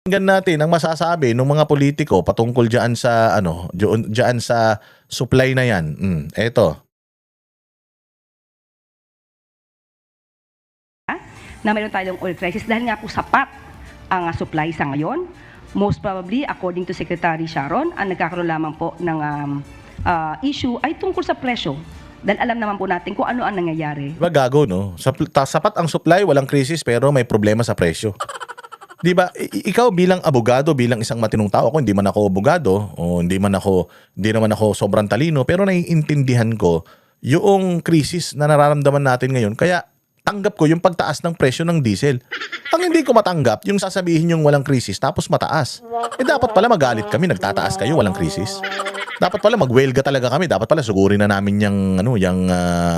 Pakinggan natin ang masasabi ng mga politiko patungkol diyan sa diyan sa supply na 'yan. Eto. Na mayroon tayong oil crisis dahil nga po sapat ang supply sa ngayon. Most probably, according to Secretary Sharon, ang nagkakaroon lamang po ng issue ay tungkol sa presyo. Dahil alam naman po natin kung ano ang nangyayari. Diba gago, no? Sapat ang supply, walang krisis, pero may problema sa presyo. Di ba? Ikaw bilang abogado, bilang isang matinong tao, ako hindi man ako abogado, o hindi naman ako sobrang talino, pero naiintindihan ko yung krisis na nararamdaman natin ngayon. Kaya tanggap ko yung pagtaas ng presyo ng diesel. Ang hindi ko matanggap, yung sasabihin yung walang krisis tapos mataas. Dapat pala magalit kami, nagtataas kayo, walang krisis. Dapat pala magwelga talaga kami, dapat pala sugurin na namin yung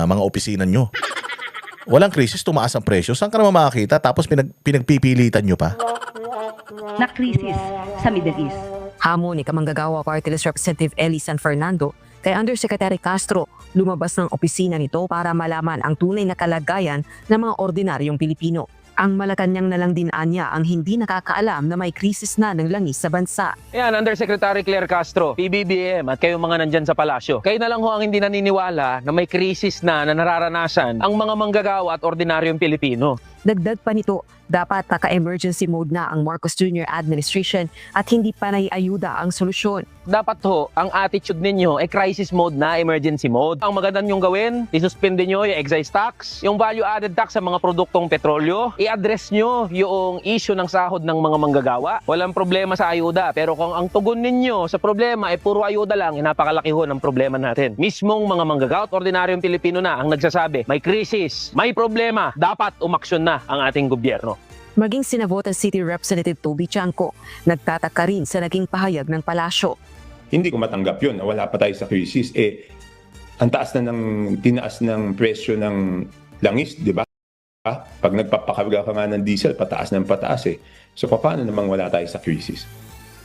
mga opisina nyo. Walang krisis, tumaas ang presyo. Saan ka naman makakita? Tapos pinagpipilitan nyo pa. Na krisis sa Middle East. Hamon ni Kamanggagawa Party List Representative Ellie San Fernando kay Undersecretary Castro, lumabas ng opisina nito para malaman ang tunay na kalagayan ng mga ordinaryong Pilipino. Ang Malacanang na lang din anya ang hindi nakakaalam na may krisis na ng langis sa bansa. Yan, Undersecretary Claire Castro, PBBM at kayong mga nandyan sa palasyo. Kayo na lang ho ang hindi naniniwala na may krisis na nararanasan ang mga manggagawa at ordinaryong Pilipino. Dagdag pa nito, dapat naka-emergency mode na ang Marcos Jr. administration at hindi pa naiayuda ang solusyon. Dapat ho, ang attitude ninyo ay crisis mode na emergency mode. Ang maganda nyong gawin, isuspende nyo yung excise tax, yung value added tax sa mga produktong petrolyo, i-address nyo yung issue ng sahod ng mga manggagawa. Walang problema sa ayuda, pero kung ang tugon ninyo sa problema ay puro ayuda lang, napakalaki ho ng problema natin. Mismong mga manggagawa at ordinaryong Pilipino na ang nagsasabi, may krisis, may problema, dapat umaksyon na ang ating gobyerno. Maging si Navotas City Representative Toby Chanco, nagtataka rin sa naging pahayag ng palasyo. Hindi ko matanggap yun na wala pa tayo sa crisis. Ang taas na tinaas ng presyo ng langis, di ba? Pag nagpapakarga ka nga ng diesel, pataas ng pataas eh. So paano namang wala tayo sa crisis?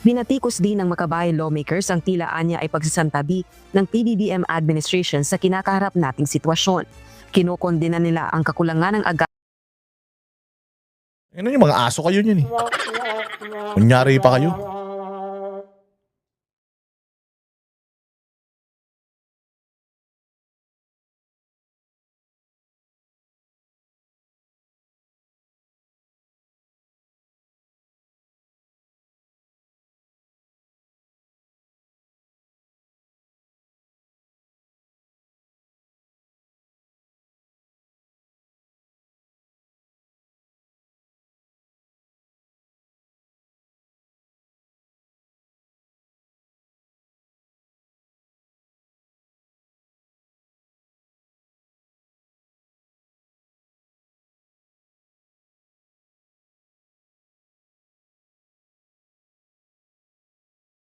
Binatikos din ng makabayan lawmakers ang tila anya ay pagsasantabi ng PBBM administration sa kinakaharap nating sitwasyon. Kinokondena nila ang kakulangan ng Ano yung mga aso kayo yun eh. Kunyari pa kayo.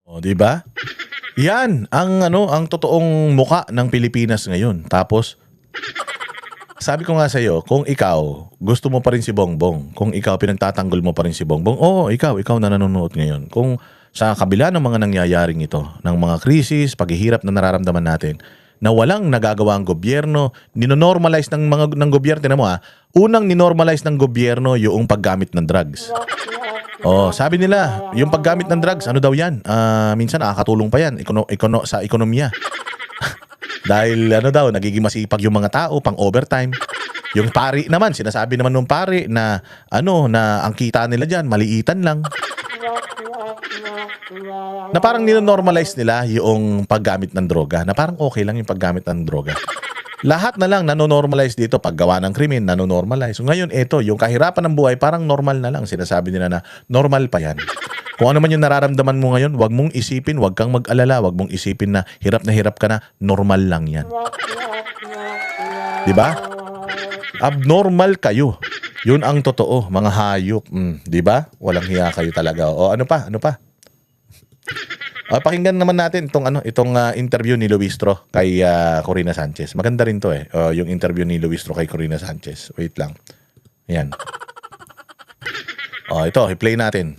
O, di ba? Yan ang totoong muka ng Pilipinas ngayon. Tapos sabi ko nga sa iyo, kung ikaw gusto mo pa rin si Bongbong, kung ikaw pinagtatanggol mo pa rin si Bongbong, ikaw na nanonood ngayon. Kung sa kabila ng mga nangyayaring ito, ng mga krisis, paghihirap na nararamdaman natin, na walang nagagawa ang gobyerno, ninormalize ng gobyerno, tinan mo unang ninormalize ng gobyerno yung paggamit ng drugs. Sabi nila, yung paggamit ng drugs, ano daw yan? Minsan nakakatulong pa yan sa ekonomiya. Dahil nagiging masipag yung mga tao pang overtime. Yung pari naman, sinasabi naman nung pari na na ang kita nila diyan maliitan lang. Na parang ninormalize nila yung paggamit ng droga, na parang okay lang yung paggamit ng droga. Lahat na lang nanonormalize dito, paggawa ng krimen, nanonormalize. So ngayon, yung kahirapan ng buhay, parang normal na lang. Sinasabi nila na normal pa yan. Kung ano man yung nararamdaman mo ngayon, wag mong isipin, wag kang mag-alala, wag mong isipin na hirap ka na, normal lang yan. Diba? Abnormal kayo. Yun ang totoo, mga hayop. Diba? Walang hiya kayo talaga. Ano pa? Pakinggan naman natin itong interview ni Luistro kay Corina Sanchez. Maganda rin to yung interview ni Luistro kay Corina Sanchez. Wait lang. Ayan. Ito, i-play natin.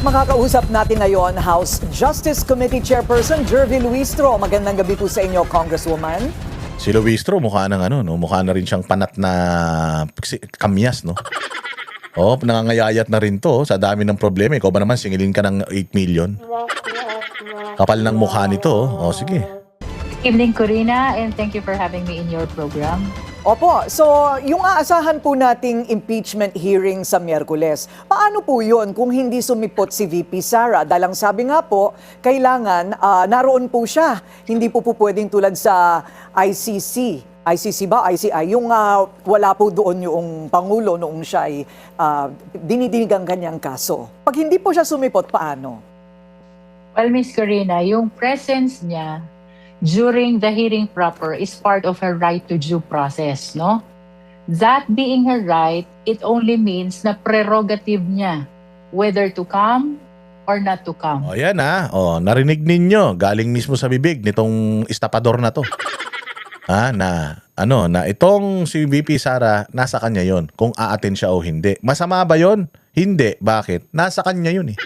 Makakausap natin ngayon House Justice Committee Chairperson Jervy Luistro. Magandang gabi po sa inyo, Congresswoman. Si Luistro mukha na rin siyang panat na kamyas, no? Oh, nangangayayat na rin to sa dami ng problema. Ikaw ba naman singilin ka ng 8 million? Kapal ng mukha nito. Oh, sige. Evening, Corina, and thank you for having me in your program. Opo, so yung aasahan po nating impeachment hearing sa Miyerkules, paano po yun kung hindi sumipot si VP Sara? Dahil ang sabi nga po, kailangan naroon po siya. Hindi po pwedeng tulad sa ICC. ICC ba? ICI? Yung wala po doon yung Pangulo noong siya ay dinidinig ang kanyang kaso. Pag hindi po siya sumipot, paano? Well, Miss Corina, yung presence niya during the hearing proper is part of her right to due process, no? That being her right, it only means na prerogative niya whether to come or not to come. O yan narinig ninyo, galing mismo sa bibig nitong estapador na to. Na itong si VP Sara, nasa kanya yon kung aaten siya o hindi. Masama ba yon? Hindi. Bakit? Nasa kanya yun eh.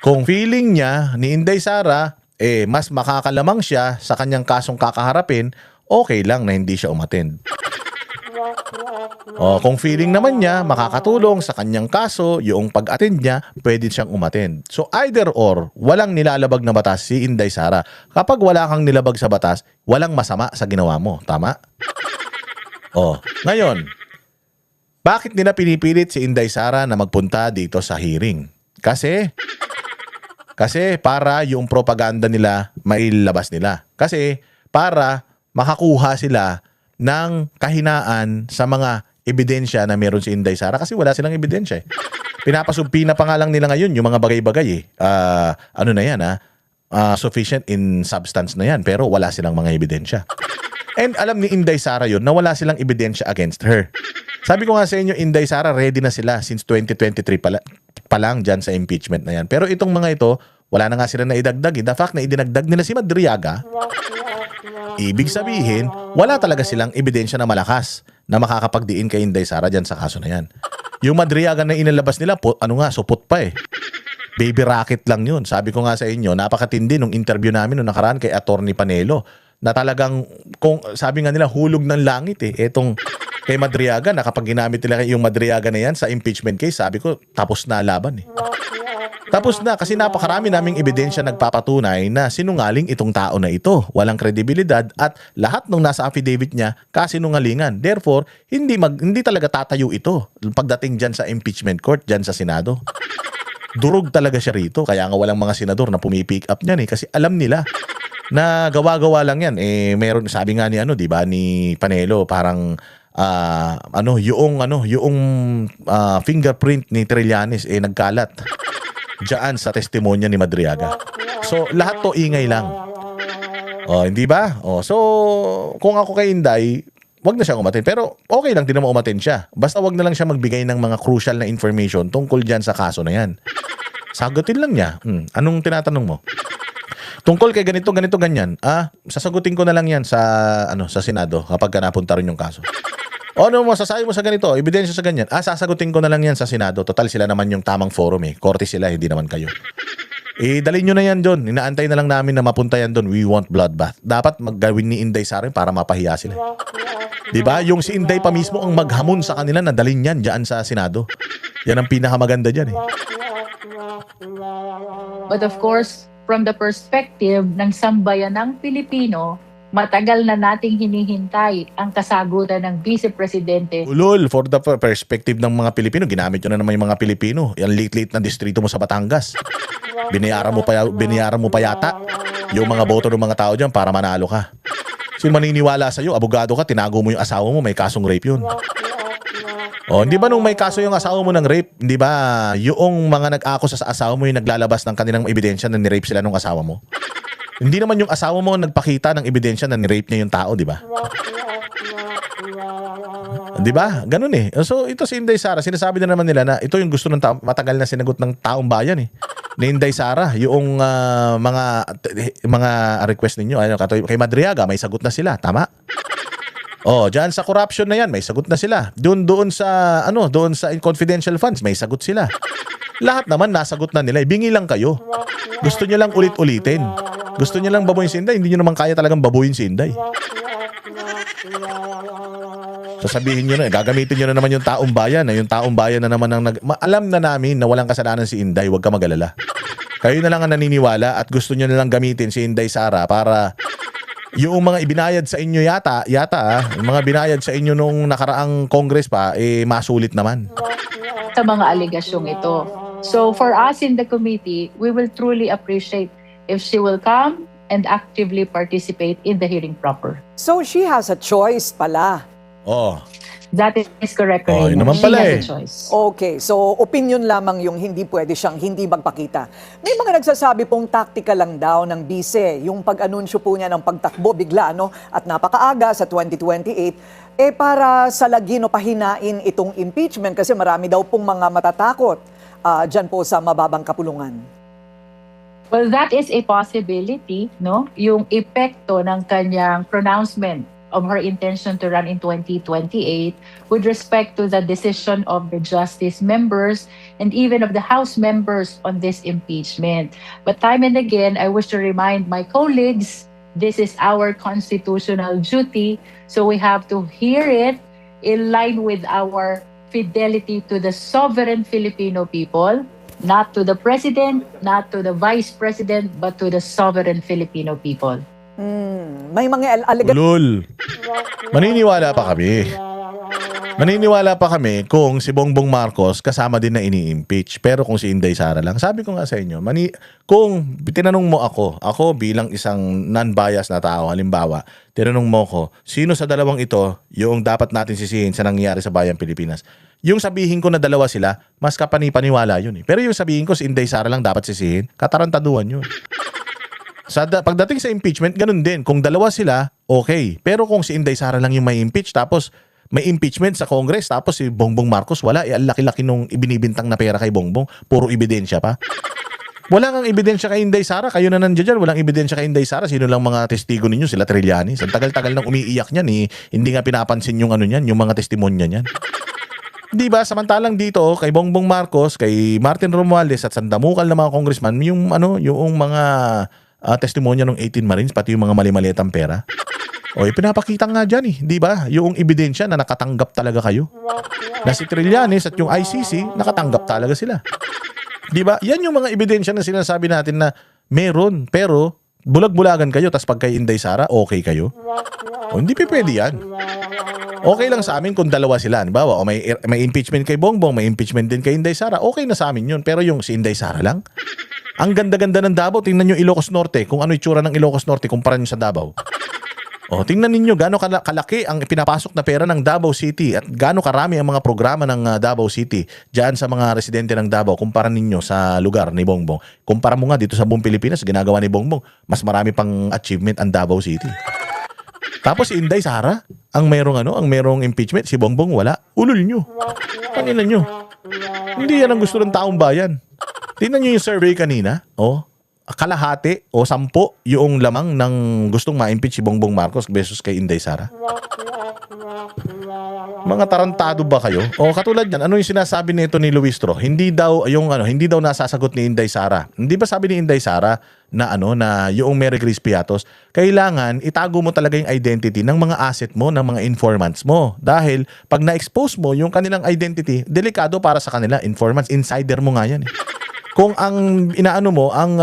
Kung feeling niya ni Inday Sara, mas makakalamang siya sa kanyang kasong kakaharapin, okay lang na hindi siya umattend. Kung feeling naman niya makakatulong sa kanyang kaso, yung pag-attend niya, pwede siyang umattend. So either or, walang nilalabag na batas si Inday Sara. Kapag wala kang nilabag sa batas, walang masama sa ginawa mo. Tama? Ngayon, bakit nila pinipilit si Inday Sara na magpunta dito sa hearing? Kasi para yung propaganda nila mailabas nila. Kasi para makakuha sila ng kahinaan sa mga ebidensya na meron si Inday Sara kasi wala silang ebidensya eh. Pinapasubpi na pa nga lang nila ngayon yung mga bagay-bagay eh. Sufficient in substance na yan pero wala silang mga ebidensya. And alam ni Inday Sara yun na wala silang ebidensya against her. Sabi ko nga sa inyo, Inday Sara, ready na sila since 2023 pa lang dyan sa impeachment na yan. Pero itong mga ito, wala na nga sila na idagdag. The fact na idinagdag nila si Madriaga, ibig sabihin, wala talaga silang ebidensya na malakas na makakapagdiin kay Inday Sara dyan sa kaso na yan. Yung Madriaga na inilabas nila, supot pa eh. Baby racket lang yun. Sabi ko nga sa inyo, napakatindi nung interview namin nung nakaraan kay Attorney Panelo na talagang, sabi nga nila, hulog ng langit eh. Etong kay Madriaga, na kapag ginamit nila yung Madriaga na yan sa impeachment case, sabi ko, tapos na laban eh. Tapos na kasi napakarami naming ebidensya nagpapatunay na sinungaling itong tao na ito. Walang kredibilidad at lahat ng nasa affidavit niya kasinungalingan. Therefore, hindi talaga tatayo ito pagdating dyan sa impeachment court, dyan sa Senado. Durog talaga siya rito. Kaya nga walang mga senador na pumipick up niyan eh. Kasi alam nila na gawa-gawa lang yan. Meron, sabi nga ni ni Panelo, parang yung fingerprint ni Trillanes nagkalat diyan sa testimonya ni Madriaga. So lahat to ingay lang. Hindi ba? So kung ako kay Inday, wag na siyang umattend. Pero okay lang din naman umattend siya. Basta wag na lang siya magbigay ng mga crucial na information tungkol diyan sa kaso na yan. Sagutin lang niya. Anong tinatanong mo? Tungkol kay ganito, ganyan. Sasagutin ko na lang yan sa Senado kapag napunta rin yung kaso. Ano masasabi mo sa ganito? Ebidensya sa ganyan. Sasagutin ko na lang yan sa Senado. Total sila naman yung tamang forum eh. Korte sila, hindi naman kayo. Dalhin nyo na yan doon. Inaantay na lang namin na mapunta yan doon. We want bloodbath. Dapat maggawin ni Inday Sara para mapahiya sila. Diba? Yung si Inday pa mismo ang maghamon sa kanila na dalhin yan dyan sa Senado. Yan ang pinakamaganda dyan eh. But of course, from the perspective ng sambayan ng Pilipino, matagal na nating hinihintay ang kasagutan ng Vice Presidente. Ulol, for the perspective ng mga Pilipino, ginamit nyo na naman yung mga Pilipino. Yan late-late na distrito mo sa Batangas. Binayaran mo pa yata yung mga boto ng mga tao dyan para manalo ka. Sino maniniwala sa'yo, abogado ka, tinago mo yung asawa mo, may kasong rape yun. Hindi ba nung may kaso yung asawa mo ng rape, hindi ba yung mga nag-akusa sa asawa mo yung naglalabas ng kanilang ebidensya na ni-rape sila ng asawa mo? Hindi naman yung asawa mo nagpakita ng ebidensya na ni-rape niya yung tao, di ba? Di ba? Ganun eh. So ito si Inday Sara, sinasabi na naman nila na ito yung gusto ng tao, matagal na sinagot ng taong bayan eh. Ni Inday Sara, yung mga request ninyo, kay Madriaga, may sagot na sila, tama? Diyan sa corruption na yan, may sagot na sila. Doon sa confidential funds, may sagot sila. Lahat naman nasagot na nila. Bingi lang kayo. Gusto niyo lang ulit-ulitin. Gusto niyo lang babuyin si Inday, hindi niyo naman kaya talagang babuyin si Inday. Sasabihin nyo na, gagamitin nyo na naman yung taong bayan. Yung taong bayan na naman ang alam na namin na walang kasalanan si Inday, huwag ka mag-alala. Kayo na lang ang naniniwala at gusto nyo na lang gamitin si Inday Sara para yung mga ibinayad sa inyo yung mga binayad sa inyo nung nakaraang Congress pa, masulit naman. Sa mga alegasyong ito. So for us in the committee, we will truly appreciate if she will come and actively participate in the hearing proper. So she has a choice pala. Oh. That is correct, Oh, yun Karina. naman She pala has eh. a choice. Okay, so opinion lamang yung hindi pwede siyang hindi magpakita. May mga nagsasabi pong tactical lang daw ng bise, yung pag-anunsyo po niya ng pagtakbo bigla, no? At napakaaga sa 2028, para salagin o pahinain itong impeachment kasi marami daw pong mga matatakot dyan po sa mababang kapulungan. Well, that is a possibility, no? Yung epekto ng kanyang pronouncement of her intention to run in 2028 with respect to the decision of the justice members and even of the House members on this impeachment. But time and again, I wish to remind my colleagues, this is our constitutional duty, so we have to hear it in line with our fidelity to the sovereign Filipino people, not to the president, not to the vice president, but to the sovereign Filipino people. May mga allegation. Ulol. Maniniwala pa kami. Maniniwala pa kami kung si Bongbong Marcos kasama din na ini-impeach. Pero kung si Inday Sara lang, sabi ko nga sa inyo, kung tinanong mo ako bilang isang non-biased na tao, halimbawa, tinanong mo ko, sino sa dalawang ito yung dapat natin sisihin sa nangyayari sa bayang Pilipinas? Yung sabihin ko na dalawa sila, mas kapani-paniwala yun eh. Pero yung sabihin ko si Inday Sara lang dapat sisihin, katarantaduhan yun. Pagdating sa impeachment, ganun din. Kung dalawa sila, okay. Pero kung si Inday Sara lang yung may impeach, tapos may impeachment sa Congress, tapos si Bongbong Marcos, wala. Ang laki-laki nung ibinibintang na pera kay Bongbong. Puro ebidensya pa. Wala kang ebidensya kay Inday Sara. Kayo na nandiyan dyan. Walang ebidensya kay Inday Sara. Sino lang mga testigo ninyo? Sila Trillanes. Ang tagal-tagal nang umiiyak niyan. Hindi nga pinapansin yung ano niyan, yung mga testimonya niyan. Di ba? Samantalang dito kay Bongbong Marcos, kay Martin Romualdez at sandamukal na mga congressman, yung mga testimonya ng 18 Marines, pati yung mga mali-maliitang pera. O, pinapakita nga dyan eh. Di ba? Yung ebidensya na nakatanggap talaga kayo. Na si Trillanes at yung ICC, nakatanggap talaga sila. Di ba? Yan yung mga ebidensya na sinasabi natin na meron, pero bulag-bulagan kayo, tas pag kay Inday Sara, okay kayo. O, hindi pa pwede yan. Okay lang sa amin kung dalawa sila. Bawa, o may impeachment kay Bongbong, may impeachment din kay Inday Sara, okay na sa amin yun. Pero yung si Inday Sara lang, ang ganda-ganda ng Davao. Tingnan nyo Ilocos Norte, kung ano itsura ng Ilocos Norte kumpara nyo sa Davao. O, tingnan ninyo gaano kalaki ang pinapasok na pera ng Davao City at gaano karami ang mga programa ng Davao City diyan sa mga residente ng Davao kumpara ninyo sa lugar ni Bongbong. Kumpara mo nga dito sa buong Pilipinas, ginagawa ni Bongbong, mas marami pang achievement ang Davao City. Tapos si Inday Sara, ang merong impeachment, si Bongbong wala. Ulol nyo. Tanginan nyo. Hindi yan ang gusto ng taong bayan. Tingnan nyo yung survey kanina. Kalahati o 10 yung lamang ng gustong ma-impeach si Bongbong Marcos versus kay Inday Sara. Mga tarantado ba kayo? Katulad yan, ano yung sinasabi nito ni Luis Tro? Hindi daw nasasagot ni Inday Sara. Hindi ba sabi ni Inday Sara na yung Mary Grace Piatos, kailangan itago mo talaga yung identity ng mga asset mo, ng mga informants mo. Dahil pag na-expose mo yung kanilang identity, delikado para sa kanila. Informants, insider mo nga yan eh. Kung ang ang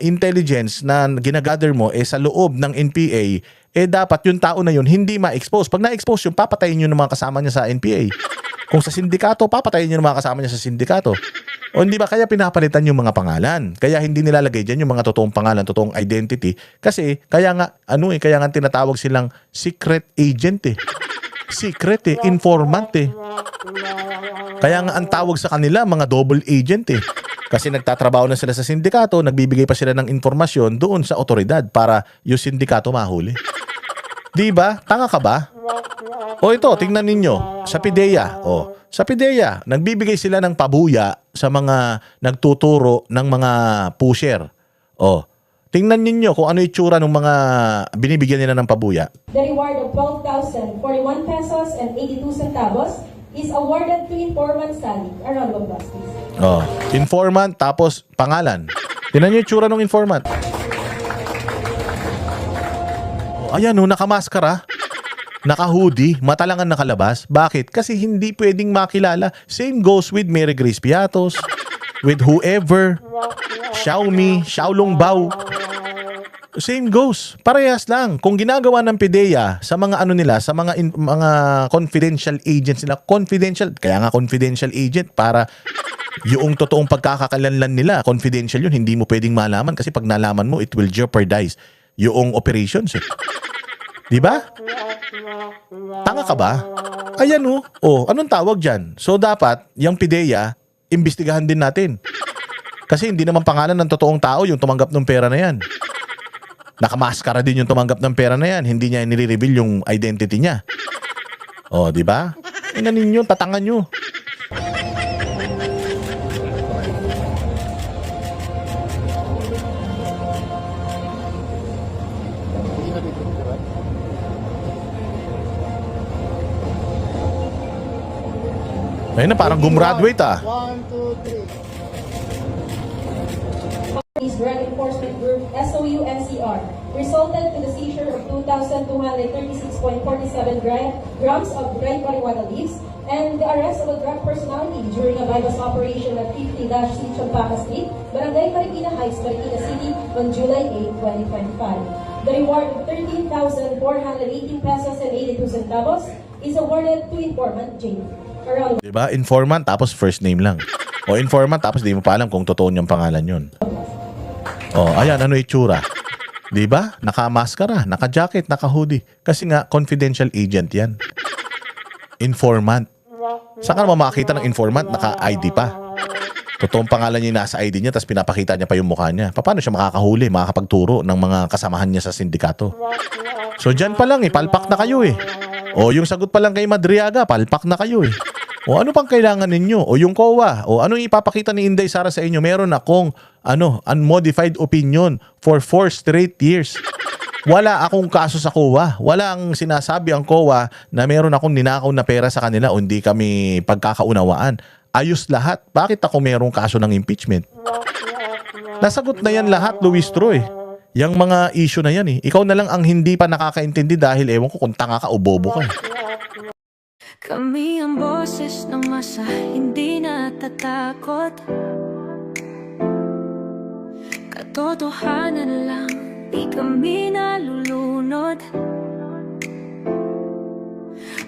intelligence na ginagather mo sa loob ng NPA, dapat yung tao na yun hindi ma-expose. Pag na-expose yung, papatayin nyo ng mga kasama niya sa NPA. Kung sa sindikato, papatayin nyo ng mga kasama niya sa sindikato. O hindi ba kaya pinapalitan yung mga pangalan? Kaya hindi nilalagay dyan yung mga totoong pangalan, totoong identity. Kasi kaya nga tinatawag silang secret agent eh. Secret eh, informant eh. Kaya nga ang tawag sa kanila mga double agent eh. Kasi nagtatrabaho na sila sa sindikato, nagbibigay pa sila ng informasyon doon sa otoridad para yung sindikato mahuli. Di ba? Tanga ka ba? Ito, tingnan ninyo. Sa PIDEA. Sa PIDEA, nagbibigay sila ng pabuya sa mga nagtuturo ng mga pusher. Tingnan ninyo kung ano itsura ng mga binibigyan nila ng pabuya. The reward of 12,041 pesos and 82 centavos is awarded to informant Sally. A round of applause, please. Informant, tapos pangalan. Tingnan nyo yung itsura ng informant. Ayan, nakamaskara. Naka-hoodie, mata lang ang nakalabas. Bakit? Kasi hindi pwedeng makilala. Same goes with Mary Grace Piatos, with whoever, Xiaomi, Xiaolong Bao. Same goes. Parehas lang. Kung ginagawa ng PIDEA sa mga ano nila, sa mga mga confidential agents nila, confidential, kaya nga confidential agent para yung totoong pagkakakalanlan nila, confidential yun, hindi mo pwedeng malaman kasi pag nalaman mo, it will jeopardize yung operations eh. Di ba? Tanga ka ba? Ayan oh. Oh, anong tawag dyan? So dapat, yung PIDEA, imbestigahan din natin. Kasi hindi naman pangalan ng totoong tao yung tumanggap ng pera na yan. Nakamaskara din yung tumanggap ng pera na yan. Hindi niya nire-reveal yung identity niya. Oh, di ba? Ina ninyo, tatangan nyo. Ayun na, parang gumraduate ah. Drug Enforcement Group SOU-NCR resulted to the seizure of 2,236.47 grams of dried marijuana leaves and the arrest of a drug personality during a bypass operation at 50-C Champaka Street, Barangay Marikina Heights, Marikina City on July 8, 2025. The reward of 13,418 pesos and 82 centavos is awarded to informant J. Diba? Informant tapos first name lang. O informant tapos di mo pa alam kung totoo niyang pangalan yun. Oh, ayan, ano itsura? Di ba? Naka-maskara, naka-jacket, naka-hoodie. Kasi nga, confidential agent yan. Informant. Saan ka naman makakita ng informant? Naka-ID pa. Totoong pangalan niya yung nasa ID niya, tapos pinapakita niya pa yung mukha niya. Paano siya makakahuli, makakapagturo ng mga kasamahan niya sa sindikato? So, dyan pa lang palpak na kayo eh. O, yung sagot pa lang kay Madriaga, palpak na kayo eh. O ano pang kailangan ninyo? O yung COA? O anong ipapakita ni Inday Sara sa inyo? Meron akong unmodified opinion for 4 straight years. Wala akong kaso sa COA. Wala ang sinasabi ang COA na meron akong ninakaw na pera sa kanila o hindi kami pagkakaunawaan. Ayos lahat. Bakit ako merong kaso ng impeachment? Nasagot na yan lahat, Luis Troy. Yang mga issue na yan eh. Ikaw na lang ang hindi pa nakakaintindi dahil ewan ko kung tanga ka o bobo ka. Kami ang boses ng masa, hindi natatakot. Katotohanan lang, di kami nalulunod.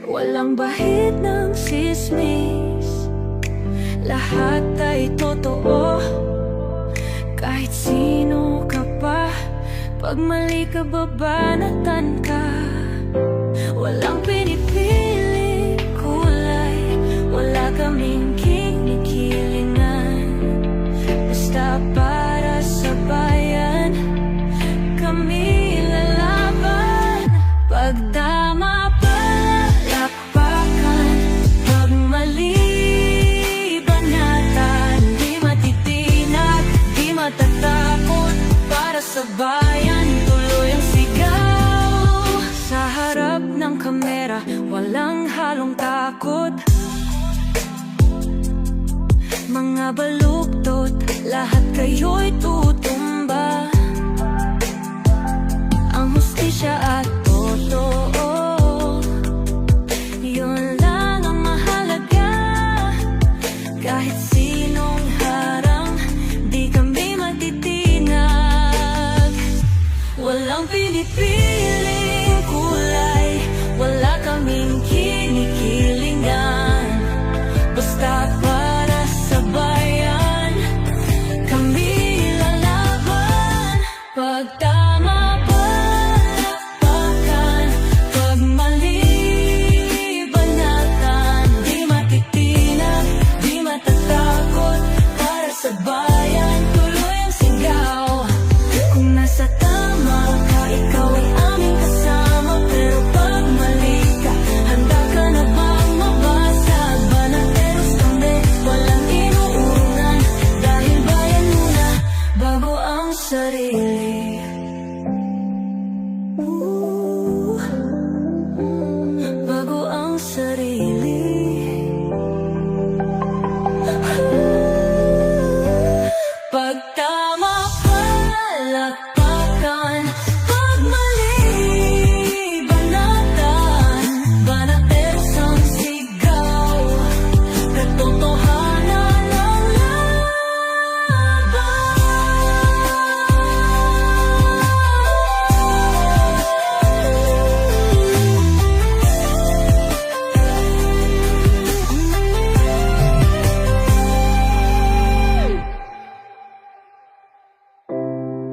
Walang bahid ng sismis, lahat ay totoo. Kahit sino ka pa, pag mali ka babanatan ka. Walang pinipili kulay, wala kaming kinikilingan. Basta para sa bayan, kami lalaban. Pag tama palakpakan, pag mali banatan. Di matitinag, di matatakot, para sa bayan tuloy ang sigaw. Sa harap ng kamera, walang halong takot. Mga baluktot, lahat kayo'y tutumba. Ang hustisya at totoo, yun lang ang mahalaga. Kahit sinong harang, di kami matitinag. Walang pinipiling kulay, wala kaming kinikilingan. Basta para sa bayan, kami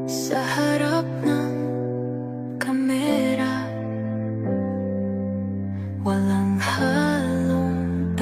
Sa harap ng kamera, walang halong